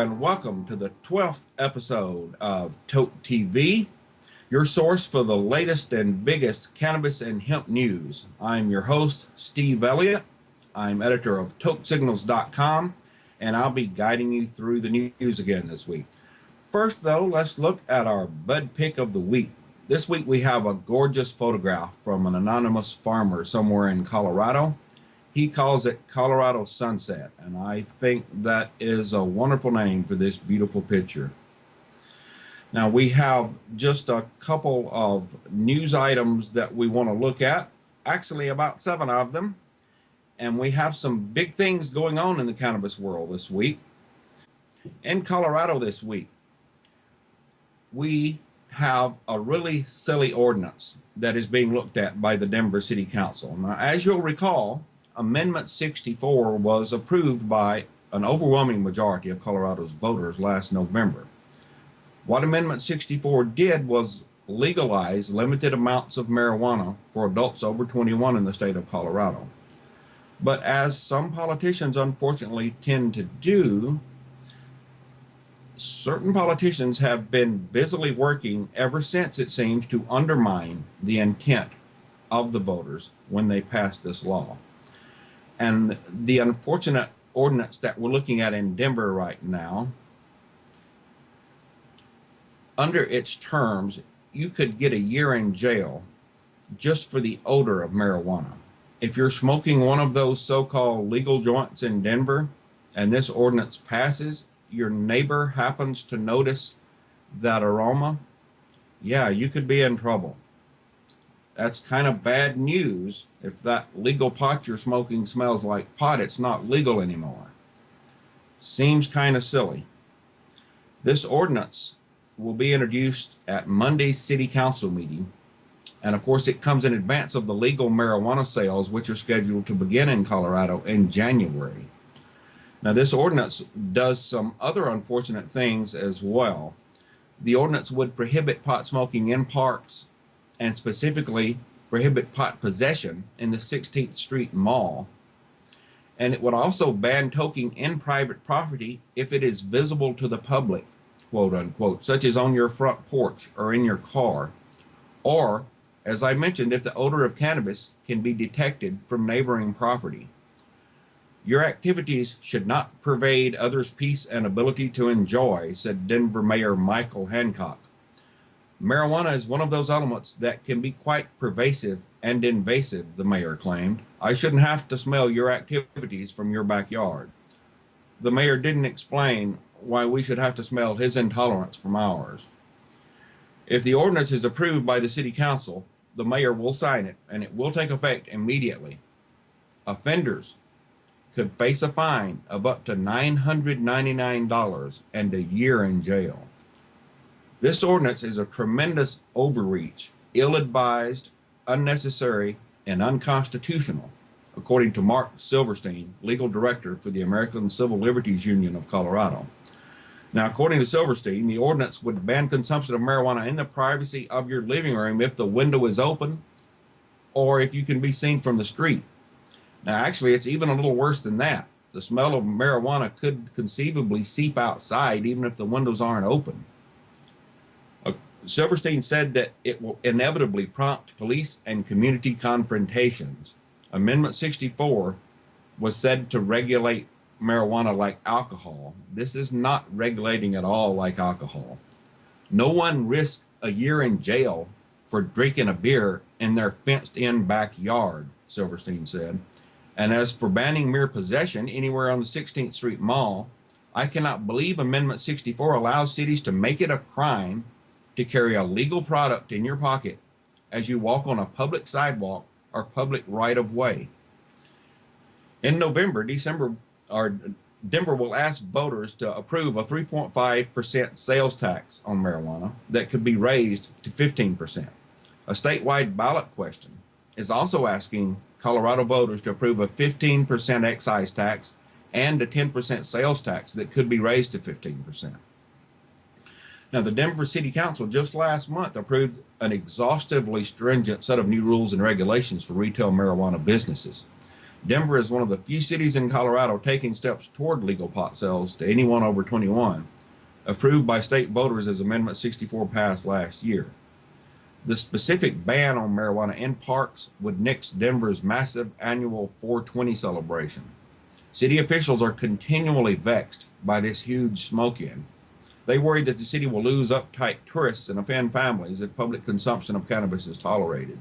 and welcome to the 12th episode of Toke TV, your source for the latest and biggest cannabis and hemp news. I'm your host, Steve Elliott. I'm editor of TokeSignals.com, and I'll be guiding you through the news again this week. First, though, let's look at our bud pick of the week. This week we have a gorgeous photograph from an anonymous farmer somewhere in Colorado. He calls it Colorado Sunset, and I think that is a wonderful name for this beautiful picture. Now, we have just a couple of news items that we want to look at, actually about 7 of them, and we have some big things going on in the cannabis world this week. In Colorado this week, we have a really silly ordinance that is being looked at by the Denver City Council. Now, as you'll recall, Amendment 64 was approved by an overwhelming majority of Colorado's voters last November. What Amendment 64 did was legalize limited amounts of marijuana for adults over 21 in the state of Colorado. But as some politicians unfortunately tend to do, certain politicians have been busily working ever since, it seems, to undermine the intent of the voters when they passed this law. And the unfortunate ordinance that we're looking at in Denver right now, under its terms, you could get a year in jail just for the odor of marijuana. If you're smoking one of those so-called legal joints in Denver and this ordinance passes, your neighbor happens to notice that aroma, yeah, you could be in trouble. That's kind of bad news. If that legal pot you're smoking smells like pot, it's not legal anymore. Seems kind of silly. This ordinance will be introduced at Monday's City Council meeting. And of course, it comes in advance of the legal marijuana sales, which are scheduled to begin in Colorado in January. Now, this ordinance does some other unfortunate things as well. The ordinance would prohibit pot smoking in parks, and specifically prohibit pot possession in the 16th Street Mall. And it would also ban toking in private property if it is visible to the public, quote unquote, such as on your front porch or in your car, or, as I mentioned, if the odor of cannabis can be detected from neighboring property. Your activities should not pervade others' peace and ability to enjoy, said Denver Mayor Michael Hancock. Marijuana is one of those elements that can be quite pervasive and invasive, the mayor claimed. I shouldn't have to smell your activities from your backyard. The mayor didn't explain why we should have to smell his intolerance from ours. If the ordinance is approved by the city council, the mayor will sign it and it will take effect immediately. Offenders could face a fine of up to $999 and a year in jail. This ordinance is a tremendous overreach, ill-advised, unnecessary, and unconstitutional, according to Mark Silverstein, legal director for the American Civil Liberties Union of Colorado. Now, according to Silverstein, the ordinance would ban consumption of marijuana in the privacy of your living room if the window is open or if you can be seen from the street. Now, actually, it's even a little worse than that. The smell of marijuana could conceivably seep outside even if the windows aren't open. Silverstein said that it will inevitably prompt police and community confrontations. Amendment 64 was said to regulate marijuana like alcohol. This is not regulating at all like alcohol. No one risks a year in jail for drinking a beer in their fenced-in backyard, Silverstein said. And as for banning mere possession anywhere on the 16th Street Mall, I cannot believe Amendment 64 allows cities to make it a crime to carry a legal product in your pocket as you walk on a public sidewalk or public right-of-way. In November, Denver will ask voters to approve a 3.5% sales tax on marijuana that could be raised to 15%. A statewide ballot question is also asking Colorado voters to approve a 15% excise tax and a 10% sales tax that could be raised to 15%. Now, the Denver City Council just last month approved an exhaustively stringent set of new rules and regulations for retail marijuana businesses. Denver is one of the few cities in Colorado taking steps toward legal pot sales to anyone over 21, approved by state voters as Amendment 64 passed last year. The specific ban on marijuana in parks would nix Denver's massive annual 420 celebration. City officials are continually vexed by this huge smoke-in. They worry that the city will lose uptight tourists and offend families if public consumption of cannabis is tolerated.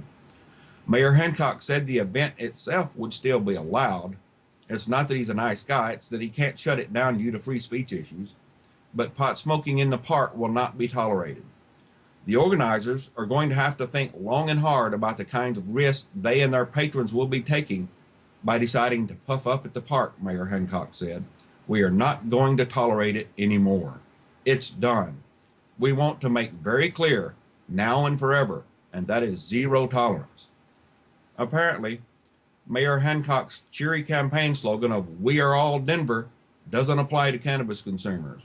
Mayor Hancock said the event itself would still be allowed. It's not that he's a nice guy, it's that he can't shut it down due to free speech issues. But pot smoking in the park will not be tolerated. The organizers are going to have to think long and hard about the kinds of risks they and their patrons will be taking by deciding to puff up at the park, Mayor Hancock said. We are not going to tolerate it anymore. It's done. We want to make very clear, now and forever, and that is zero tolerance. Apparently, Mayor Hancock's cheery campaign slogan of "We are all Denver" doesn't apply to cannabis consumers.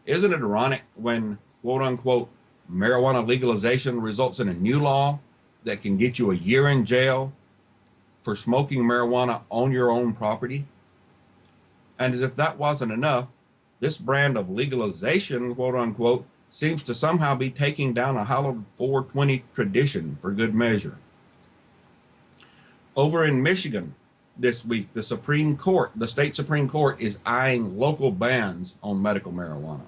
Isn't it ironic when, quote unquote, marijuana legalization results in a new law that can get you a year in jail for smoking marijuana on your own property? And as if that wasn't enough, this brand of legalization, quote unquote, seems to somehow be taking down a hallowed 420 tradition for good measure. Over in Michigan this week, the state Supreme Court is eyeing local bans on medical marijuana.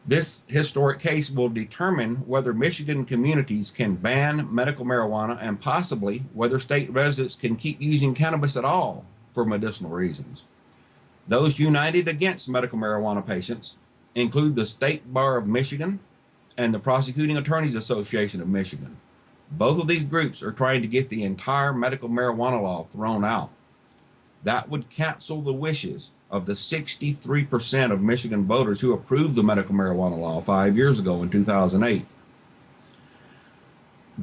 This historic case will determine whether Michigan communities can ban medical marijuana and possibly whether state residents can keep using cannabis at all for medicinal reasons. Those united against medical marijuana patients include the State Bar of Michigan and the Prosecuting Attorneys Association of Michigan. Both of these groups are trying to get the entire medical marijuana law thrown out. That would cancel the wishes of the 63% of Michigan voters who approved the medical marijuana law 5 years ago in 2008.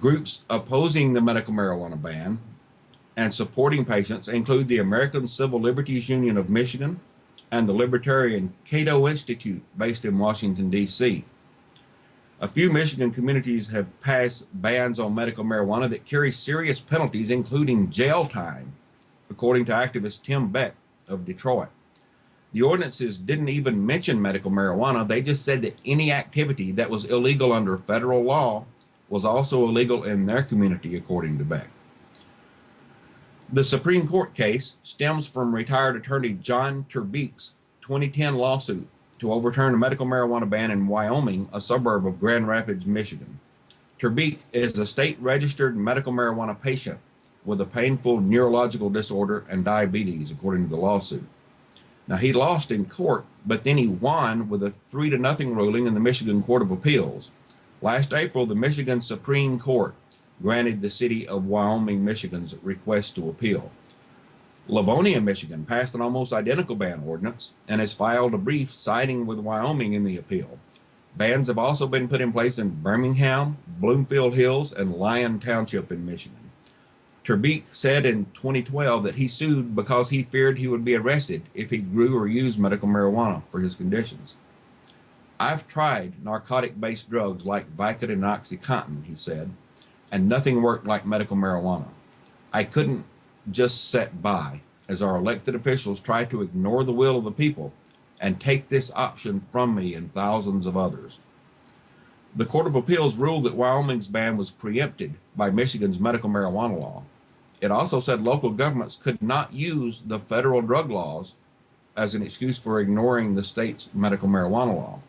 Groups opposing the medical marijuana ban and supporting patients include the American Civil Liberties Union of Michigan and the Libertarian Cato Institute based in Washington, D.C. A few Michigan communities have passed bans on medical marijuana that carry serious penalties, including jail time, according to activist Tim Beck of Detroit. The ordinances didn't even mention medical marijuana. They just said that any activity that was illegal under federal law was also illegal in their community, according to Beck. The Supreme Court case stems from retired attorney John Turbeek's 2010 lawsuit to overturn a medical marijuana ban in Wyoming, a suburb of Grand Rapids, Michigan. Turbeek is a state-registered medical marijuana patient with a painful neurological disorder and diabetes, according to the lawsuit. Now, he lost in court, but then he won with a 3-0 ruling in the Michigan Court of Appeals. Last April, the Michigan Supreme Court granted the city of Wyoming, Michigan's request to appeal. Livonia, Michigan passed an almost identical ban ordinance and has filed a brief siding with Wyoming in the appeal. Bans have also been put in place in Birmingham, Bloomfield Hills, and Lyon Township in Michigan. Turbeek said in 2012 that he sued because he feared he would be arrested if he grew or used medical marijuana for his conditions. I've tried narcotic-based drugs like Vicodin and OxyContin, he said, and nothing worked like medical marijuana. I couldn't just sit by as our elected officials try to ignore the will of the people and take this option from me and thousands of others. The Court of Appeals ruled that Wyoming's ban was preempted by Michigan's medical marijuana law. It also said local governments could not use the federal drug laws as an excuse for ignoring the state's medical marijuana law.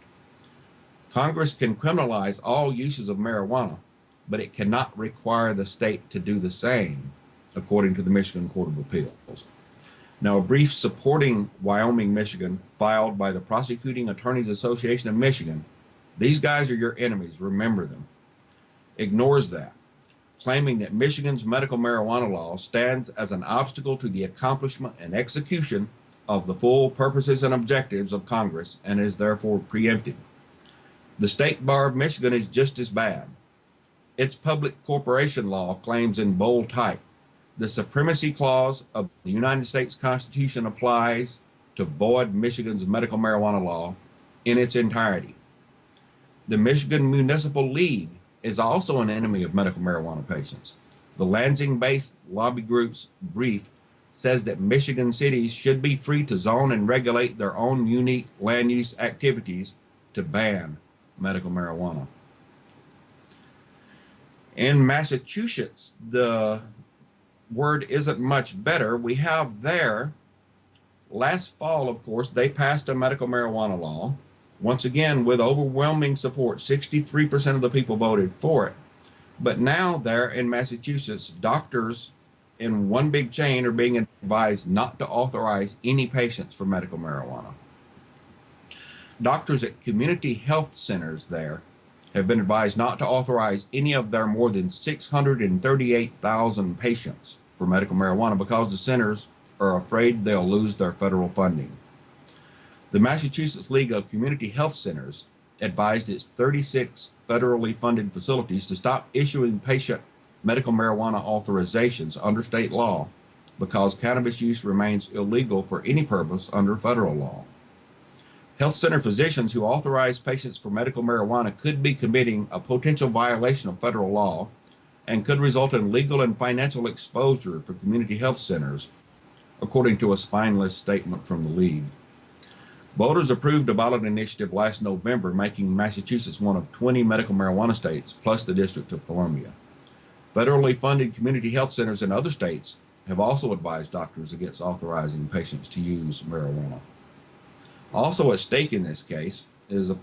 Congress can criminalize all uses of marijuana, but it cannot require the state to do the same, according to the Michigan Court of Appeals. Now, a brief supporting Wyoming, Michigan, filed by the Prosecuting Attorneys Association of Michigan, these guys are your enemies, remember them, ignores that, claiming that Michigan's medical marijuana law stands as an obstacle to the accomplishment and execution of the full purposes and objectives of Congress and is therefore preempted. The State Bar of Michigan is just as bad. Its public corporation law claims in bold type, the supremacy clause of the United States Constitution applies to void Michigan's medical marijuana law in its entirety. The Michigan Municipal League is also an enemy of medical marijuana patients. The Lansing-based lobby group's brief says that Michigan cities should be free to zone and regulate their own unique land use activities to ban medical marijuana. In Massachusetts, the word isn't much better. We have there, last fall, of course, they passed a medical marijuana law. Once again, with overwhelming support, 63% of the people voted for it. But now there in Massachusetts, doctors in one big chain are being advised not to authorize any patients for medical marijuana. Doctors at community health centers there have been advised not to authorize any of their more than 638,000 patients for medical marijuana because the centers are afraid they'll lose their federal funding. The Massachusetts League of Community Health Centers advised its 36 federally funded facilities to stop issuing patient medical marijuana authorizations under state law because cannabis use remains illegal for any purpose under federal law. Health center physicians who authorize patients for medical marijuana could be committing a potential violation of federal law and could result in legal and financial exposure for community health centers, according to a spineless statement from the league. Voters approved a ballot initiative last November, making Massachusetts one of 20 medical marijuana states, plus the District of Columbia. Federally funded community health centers in other states have also advised doctors against authorizing patients to use marijuana. Also at stake in this case is a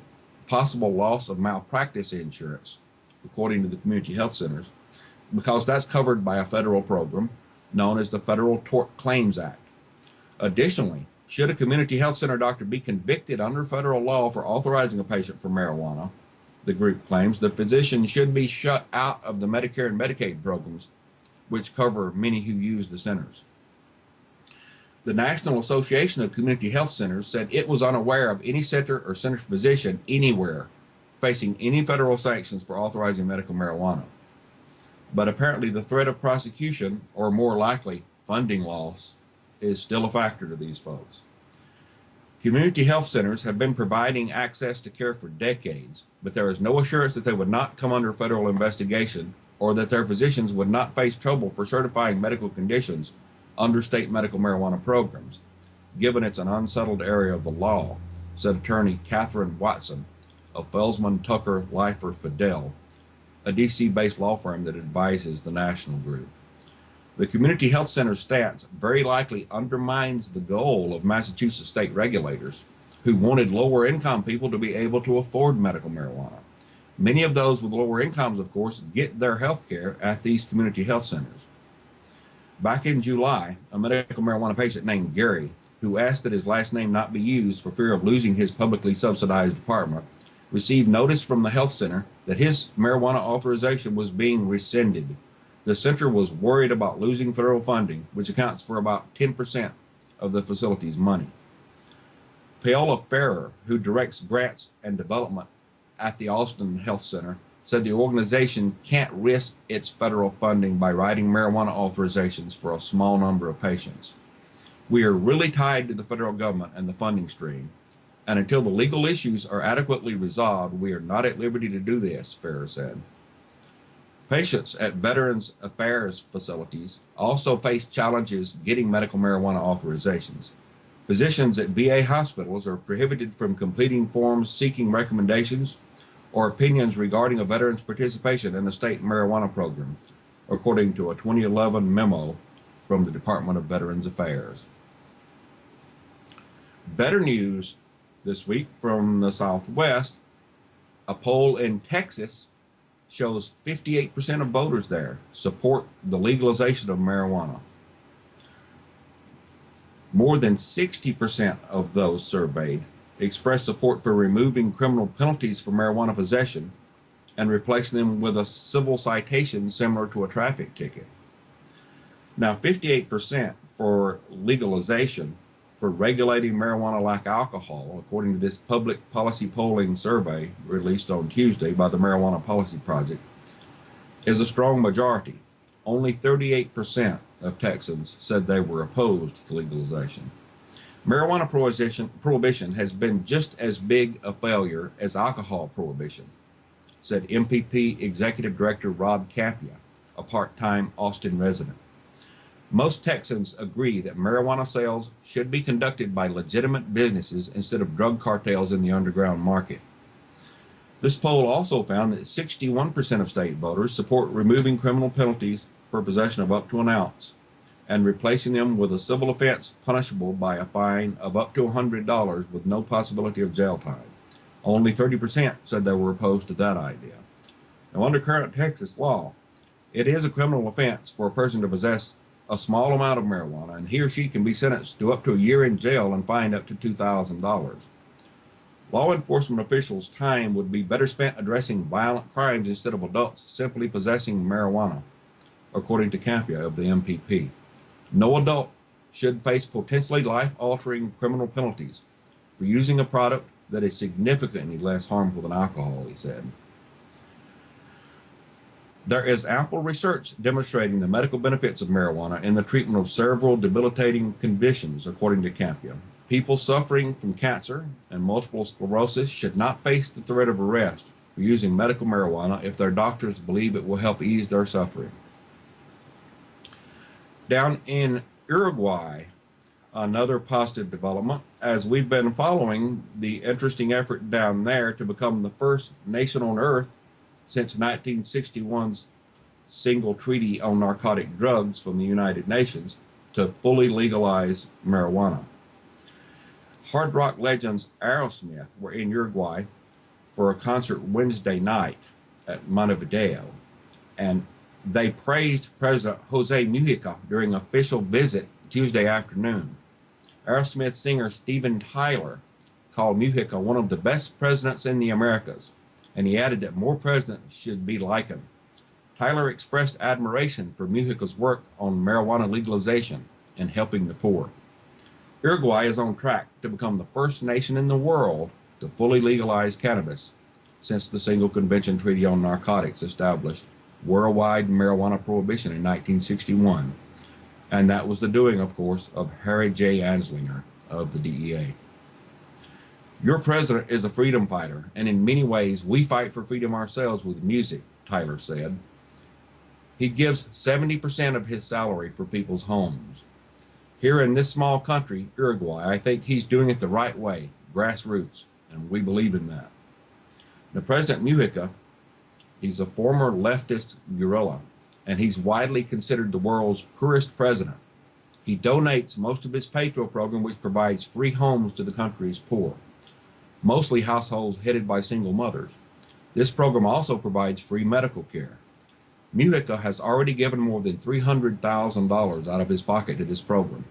possible loss of malpractice insurance, according to the community health centers, because that's covered by a federal program known as the Federal Tort Claims Act. Additionally, should a community health center doctor be convicted under federal law for authorizing a patient for marijuana, the group claims the physician should be shut out of the Medicare and Medicaid programs, which cover many who use the centers. The National Association of Community Health Centers said it was unaware of any center or center physician anywhere facing any federal sanctions for authorizing medical marijuana. But apparently the threat of prosecution, or more likely funding loss, is still a factor to these folks. Community health centers have been providing access to care for decades, but there is no assurance that they would not come under federal investigation or that their physicians would not face trouble for certifying medical conditions under state medical marijuana programs, given it's an unsettled area of the law, said attorney Catherine Watson of Felsman Tucker Leifer Fidel, a DC-based law firm that advises the national group. The community health center's stance very likely undermines the goal of Massachusetts state regulators who wanted lower income people to be able to afford medical marijuana. Many of those with lower incomes, of course, get their health care at these community health centers. Back in July, a medical marijuana patient named Gary, who asked that his last name not be used for fear of losing his publicly subsidized apartment, received notice from the health center that his marijuana authorization was being rescinded. The center was worried about losing federal funding, which accounts for about 10% of the facility's money. Paola Ferrer, who directs grants and development at the Austin Health Center, said the organization can't risk its federal funding by writing marijuana authorizations for a small number of patients. We are really tied to the federal government and the funding stream, and until the legal issues are adequately resolved, we are not at liberty to do this, Ferrer said. Patients at Veterans Affairs facilities also face challenges getting medical marijuana authorizations. Physicians at VA hospitals are prohibited from completing forms seeking recommendations or opinions regarding a veteran's participation in a state marijuana program, according to a 2011 memo from the Department of Veterans Affairs. Better news this week from the Southwest. A poll in Texas shows 58% of voters there support the legalization of marijuana. More than 60% of those surveyed expressed support for removing criminal penalties for marijuana possession and replacing them with a civil citation similar to a traffic ticket. Now, 58% for legalization for regulating marijuana like alcohol, according to this public policy polling survey released on Tuesday by the Marijuana Policy Project, is a strong majority. Only 38% of Texans said they were opposed to legalization. Marijuana prohibition has been just as big a failure as alcohol prohibition, said MPP Executive Director Rob Kampia a part-time Austin resident. Most Texans agree that marijuana sales should be conducted by legitimate businesses instead of drug cartels in the underground market. This poll also found that 61% of state voters support removing criminal penalties for possession of up to an ounce and replacing them with a civil offense punishable by a fine of up to $100 with no possibility of jail time. Only 30% said they were opposed to that idea. Now, under current Texas law, it is a criminal offense for a person to possess a small amount of marijuana, and he or she can be sentenced to up to a year in jail and fined up to $2,000. Law enforcement officials' time would be better spent addressing violent crimes instead of adults simply possessing marijuana, according to Campia of the MPP. No adult should face potentially life-altering criminal penalties for using a product that is significantly less harmful than alcohol, he said. There is ample research demonstrating the medical benefits of marijuana in the treatment of several debilitating conditions, according to Campia. People suffering from cancer and multiple sclerosis should not face the threat of arrest for using medical marijuana if their doctors believe it will help ease their suffering. Down in Uruguay, another positive development, as we've been following the interesting effort down there to become the first nation on earth since 1961's single treaty on narcotic drugs from the United Nations to fully legalize marijuana. Hard rock legends Aerosmith were in Uruguay for a concert Wednesday night at Montevideo, and they praised President Jose Mujica during an official visit Tuesday afternoon. Aerosmith singer Steven Tyler called Mujica one of the best presidents in the Americas, and he added that more presidents should be like him. Tyler expressed admiration for Mujica's work on marijuana legalization and helping the poor. Uruguay is on track to become the first nation in the world to fully legalize cannabis since the Single Convention Treaty on Narcotics established worldwide marijuana prohibition in 1961. And that was the doing, of course, of Harry J. Anslinger of the DEA. Your president is a freedom fighter, and in many ways, we fight for freedom ourselves with music, Tyler said. He gives 70% of his salary for people's homes. Here in this small country, Uruguay, I think he's doing it the right way, grassroots, and we believe in that. Now, President Mujica, he's a former leftist guerrilla, and he's widely considered the world's poorest president. He donates most of his Petro program, which provides free homes to the country's poor, mostly households headed by single mothers. This program also provides free medical care. Mujica has already given more than $300,000 out of his pocket to this program.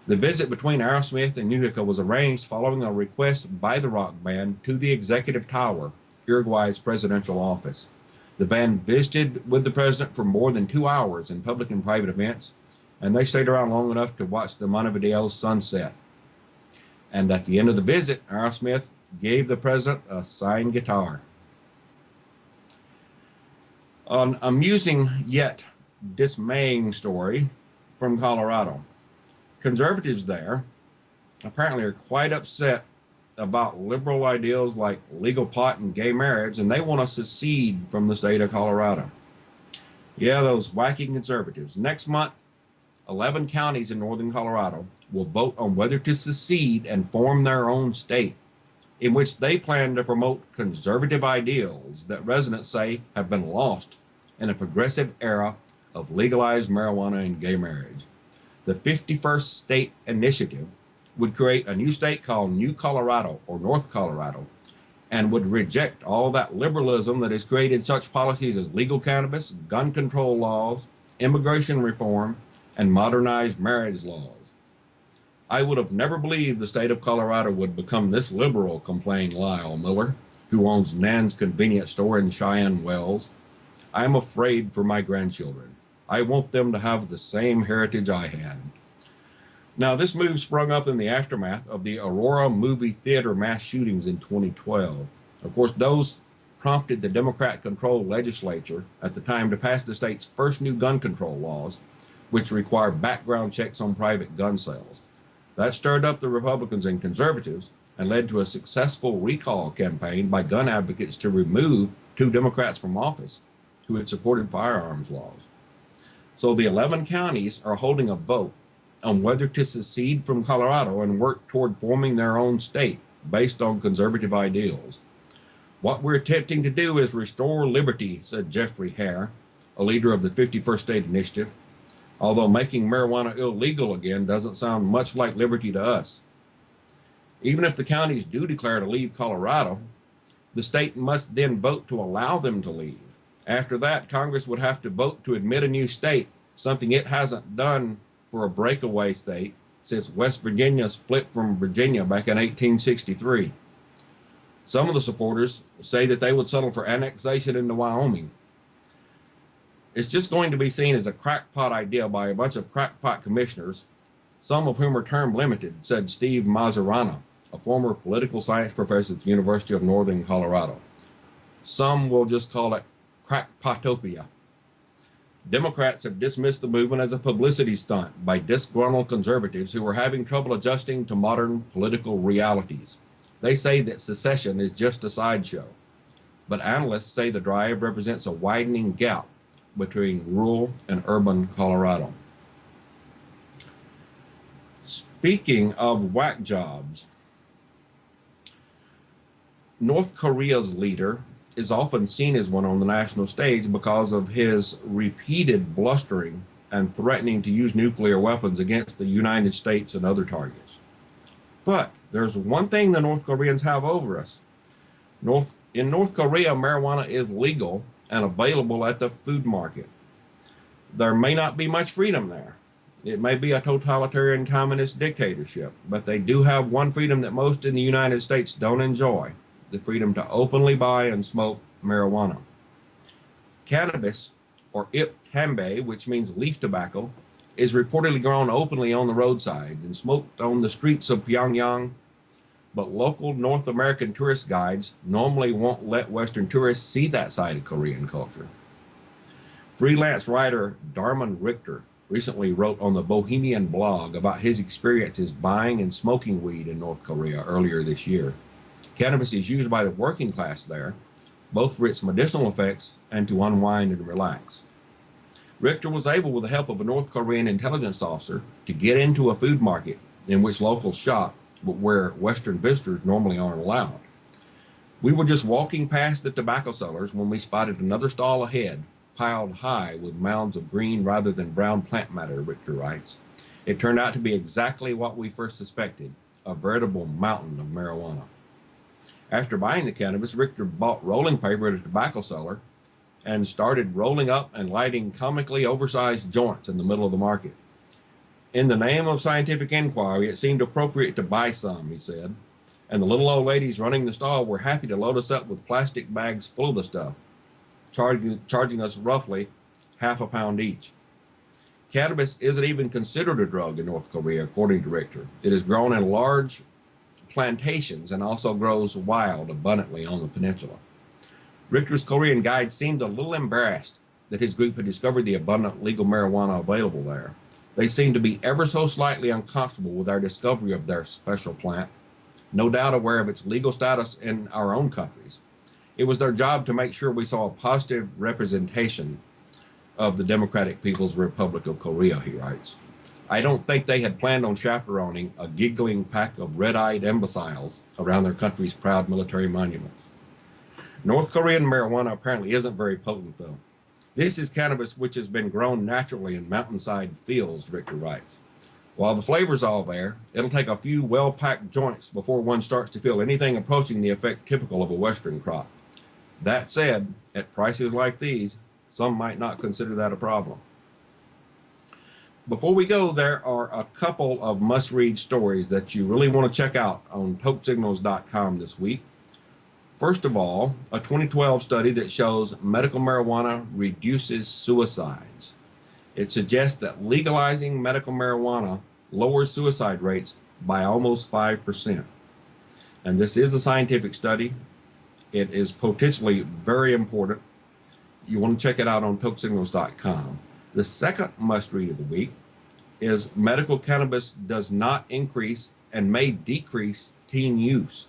The visit between Aerosmith and Mujica was arranged following a request by the rock band to the Executive Tower, Uruguay's presidential office. The band visited with the president for more than 2 hours in public and private events, and they stayed around long enough to watch the Montevideo sunset. And at the end of the visit, Aerosmith gave the president a signed guitar. An amusing yet dismaying story from Colorado. Conservatives there apparently are quite upset about liberal ideals like legal pot and gay marriage, and they want to secede from the state of Colorado. Yeah, those wacky conservatives. Next month, 11 counties in northern Colorado will vote on whether to secede and form their own state, in which they plan to promote conservative ideals that residents say have been lost in a progressive era of legalized marijuana and gay marriage. The 51st State Initiative would create a new state called New Colorado or North Colorado, and would reject all that liberalism that has created such policies as legal cannabis, gun control laws, immigration reform, and modernized marriage laws. I would have never believed the state of Colorado would become this liberal, complained Lyle Miller, who owns Nan's Convenience Store in Cheyenne Wells. I'm afraid for my grandchildren. I want them to have the same heritage I had. Now, this move sprung up in the aftermath of the Aurora movie theater mass shootings in 2012. Of course, those prompted the Democrat-controlled legislature at the time to pass the state's first new gun control laws, which require background checks on private gun sales. That stirred up the Republicans and conservatives and led to a successful recall campaign by gun advocates to remove 2 Democrats from office. who had supported firearms laws. So the 11 counties are holding a vote on whether to secede from Colorado and work toward forming their own state based on conservative ideals. What we're attempting to do is restore liberty, said Jeffrey Hare, a leader of the 51st State Initiative, although making marijuana illegal again doesn't sound much like liberty to us. Even if the counties do declare to leave Colorado, the state must then vote to allow them to leave. After that, Congress would have to vote to admit a new state, something it hasn't done for a breakaway state since West Virginia split from Virginia back in 1863. Some of the supporters say that they would settle for annexation into Wyoming. It's just going to be seen as a crackpot idea by a bunch of crackpot commissioners, some of whom are term limited, said Steve Mazzarana, a former political science professor at the University of Northern Colorado. Some will just call it crackpotopia. Democrats have dismissed the movement as a publicity stunt by disgruntled conservatives who are having trouble adjusting to modern political realities. They say that secession is just a sideshow, but analysts say the drive represents a widening gap between rural and urban Colorado. Speaking of whack jobs, North Korea's leader is often seen as one on the national stage because of his repeated blustering and threatening to use nuclear weapons against the United States and other targets. But there's one thing the North Koreans have over us. In North Korea, marijuana is legal and available at the food market. There may not be much freedom there. It may be a totalitarian communist dictatorship, but they do have one freedom that most in the United States don't enjoy: the freedom to openly buy and smoke marijuana. Cannabis, or ip tambe, which means leaf tobacco, is reportedly grown openly on the roadsides and smoked on the streets of Pyongyang, but local North American tourist guides normally won't let Western tourists see that side of Korean culture. Freelance writer Darman Richter recently wrote on the Bohemian blog about his experiences buying and smoking weed in North Korea earlier this year. Cannabis is used by the working class there, both for its medicinal effects and to unwind and relax. Richter was able, with the help of a North Korean intelligence officer, to get into a food market in which locals shop, but where Western visitors normally aren't allowed. We were just walking past the tobacco sellers when we spotted another stall ahead, piled high with mounds of green rather than brown plant matter, Richter writes. It turned out to be exactly what we first suspected, a veritable mountain of marijuana. After buying the cannabis, Richter bought rolling paper at a tobacco seller and started rolling up and lighting comically oversized joints in the middle of the market. In the name of scientific inquiry, it seemed appropriate to buy some, he said, and the little old ladies running the stall were happy to load us up with plastic bags full of the stuff, charging us roughly half a pound each. Cannabis isn't even considered a drug in North Korea, according to Richter. It is grown in large plantations and also grows wild abundantly on the peninsula. Richter's Korean guide seemed a little embarrassed that his group had discovered the abundant legal marijuana available there. They seemed to be ever so slightly uncomfortable with our discovery of their special plant, no doubt aware of its legal status in our own countries. It was their job to make sure we saw a positive representation of the Democratic People's Republic of Korea, he writes. I don't think they had planned on chaperoning a giggling pack of red-eyed imbeciles around their country's proud military monuments. North Korean marijuana apparently isn't very potent, though. This is cannabis which has been grown naturally in mountainside fields, Richter writes. While the flavor's all there, it'll take a few well-packed joints before one starts to feel anything approaching the effect typical of a Western crop. That said, at prices like these, some might not consider that a problem. Before we go, there are a couple of must-read stories that you really want to check out on tokesignals.com this week. First of all, a 2012 study that shows medical marijuana reduces suicides. It suggests that legalizing medical marijuana lowers suicide rates by almost 5%. And this is a scientific study. It is potentially very important. You want to check it out on tokesignals.com. The second must-read of the week is medical cannabis does not increase and may decrease teen use.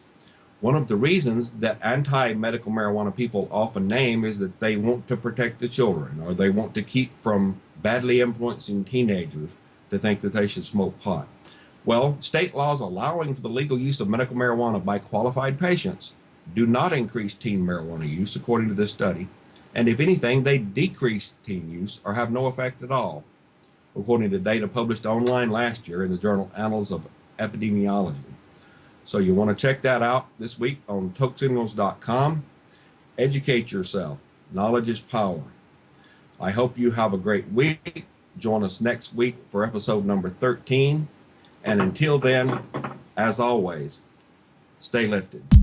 One of the reasons that anti-medical marijuana people often name is that they want to protect the children, or they want to keep from badly influencing teenagers to think that they should smoke pot. Well, state laws allowing for the legal use of medical marijuana by qualified patients do not increase teen marijuana use, according to this study. And if anything, they decrease teen use or have no effect at all, according to data published online last year in the journal Annals of Epidemiology. So you want to check that out this week on tokesignals.com. Educate yourself. Knowledge is power. I hope you have a great week. Join us next week for episode number 13. And until then, as always, stay lifted.